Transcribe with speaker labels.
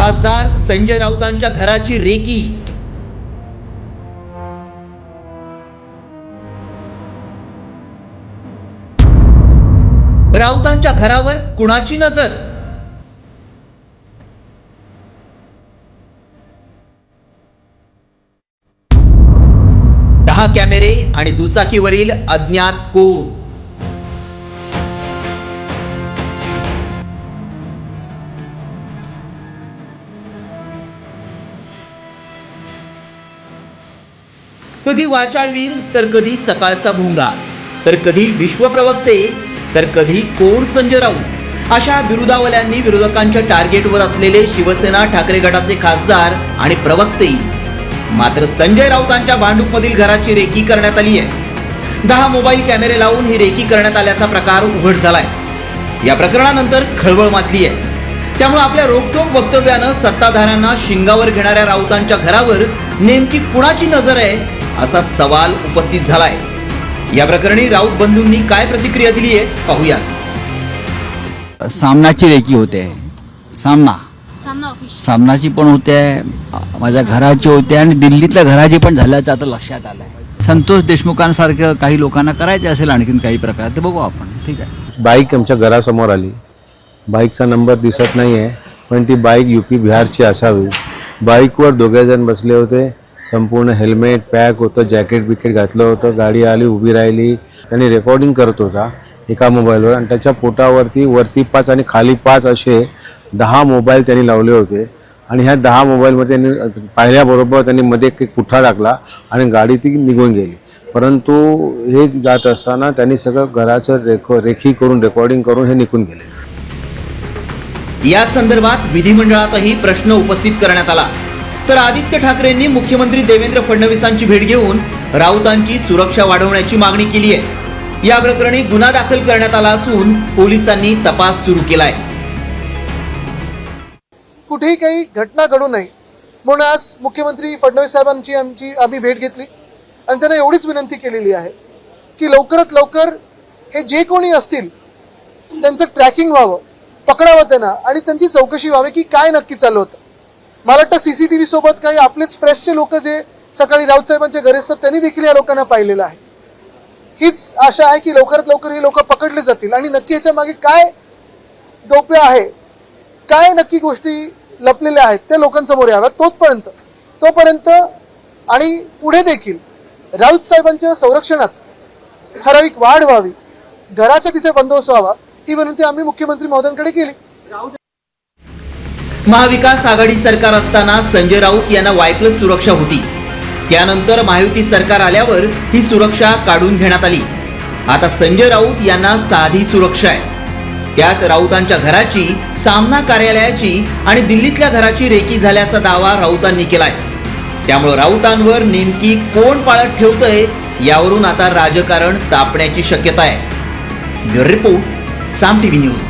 Speaker 1: खासदार संजय राऊतांच्या घराची रेकी। राऊतांच्या घरावर कुणाची नजर? दहा कॅमेरे आणि दुचाकीवरील अज्ञात कोण? कधी वाचाळवीर तर कधी सकाळचा भुंगा, तर कधी विश्वप्रवक्ते, तर कधी कोण संजय राऊत अशा बिरुदावल्यांनी विरोधकांच्या टार्गेटवर असलेले शिवसेना ठाकरे गटाचे खासदार आणि प्रवक्ते। मात्र संजय राऊतांच्या भांडूपमधील घराची रेकी करण्यात आली आहे। 10 मोबाईल कॅमेरे लावून ही रेकी करण्यात आल्याचा प्रकार उघड झालाय। या प्रकरणानंतर खळबळ माजली आहे। त्यामुळे आपल्या रोखठोक वक्तव्यानं सत्ताधाऱ्यांना शिंगावर घेणाऱ्या राऊतांच्या घरावर नेमकी कुणाची नजर आहे असा सवाल उपस्थित झालाय। या प्रकरणी राऊत बंधूंनी काय प्रतिक्रिया दिली आहे पाहूया।
Speaker 2: सामनाची रेकी होते, सामनाची पण होते, माझ्या घराची होते आणि दिल्लीतल्या घराची पण झाल्याचं आता लक्षात आलंय। संतोष देशमुखांसारखं काही लोकांना करायचे असेल आणखीन काही प्रकार, ते बघू आपण। ठीक आहे।
Speaker 3: बाईक आमच्या घरासमोर आली, बाईकचा नंबर दिसत नाही आहे, पण ती बाईक यूपी बिहारची असावी। बाईकवर दोघे जण बसले होते, संपूर्ण हेल्मेट पॅक होतं, जॅकेट बिकेट घातलं होतं। गाडी आली, उभी राहिली, त्यांनी रेकॉर्डिंग करत होता एका मोबाईलवर आणि त्याच्या पोटावरती वरती 5 आणि खाली 5 असे 10 मोबाईल त्यांनी लावले होते। आणि ह्या 10 मोबाईलमध्ये त्यांनी पाहिल्याबरोबर त्यांनी मध्ये एक पुठ्ठा टाकला आणि गाडी ती निघून गेली। परंतु हे जात असताना त्यांनी सगळं घराचं रेखी करून रेकॉर्डिंग करून हे निघून गेले।
Speaker 1: या संदर्भात विधिमंडळातही प्रश्न उपस्थित करण्यात आला, तर आदित्य ठाकरेंनी मुख्यमंत्री देवेंद्र फडणवीसांची भेट घेऊन राऊतांची सुरक्षा वाढवण्याची मागणी केली आहे। या प्रकरणी गुन्हा दाखल करण्यात आला असून पोलिसांनी तपास सुरू केलाय।
Speaker 4: कुठेही काही घटना घडू नये म्हणून आज मुख्यमंत्री फडणवीस साहेबांची आम्ही भेट घेतली आणि त्यांना एवढीच विनंती केलेली आहे की लवकरात लवकर हे जे कोणी असतील त्यांचं ट्रॅकिंग व्हावं, पकडावं त्यांना आणि त्यांची चौकशी व्हावी की काय नक्की चालू होतं। मला वाटतं CCTV सोबत काही आपलेच प्रेसचे लोक जे सकाळी राऊत साहेबांच्या घरी असतात त्यांनी देखील या लोकांना पाहिलेलं आहे। हीच आशा आहे की लवकरात लवकर हे लोक पकडले जातील आणि नक्की याच्या मागे काय डोपे आहे, काय नक्की गोष्टी लपलेल्या आहेत त्या लोकांसमोर याव्यात। तोपर्यंत आणि पुढे देखील राऊत साहेबांच्या संरक्षणात ठराविक वाढ व्हावी, घराच्या तिथे बंदोबस्त व्हावा, ही विनंती आम्ही मुख्यमंत्री महोदयांकडे केली।
Speaker 1: महाविकास आघाडी सरकार असताना संजय राऊत यांना वायप्लस सुरक्षा होती। त्यानंतर महायुती सरकार आल्यावर ही सुरक्षा काढून घेण्यात आली। आता संजय राऊत यांना साधी सुरक्षा आहे। त्यात राऊतांच्या घराची, सामना कार्यालयाची आणि दिल्लीतल्या घराची रेकी झाल्याचा दावा राऊतांनी केलाय। त्यामुळे राऊतांवर नेमकी कोण पाळत ठेवतंय यावरून आता राजकारण तापण्याची शक्यता आहे। ब्युरो रिपोर्ट, साम टीव्ही न्यूज।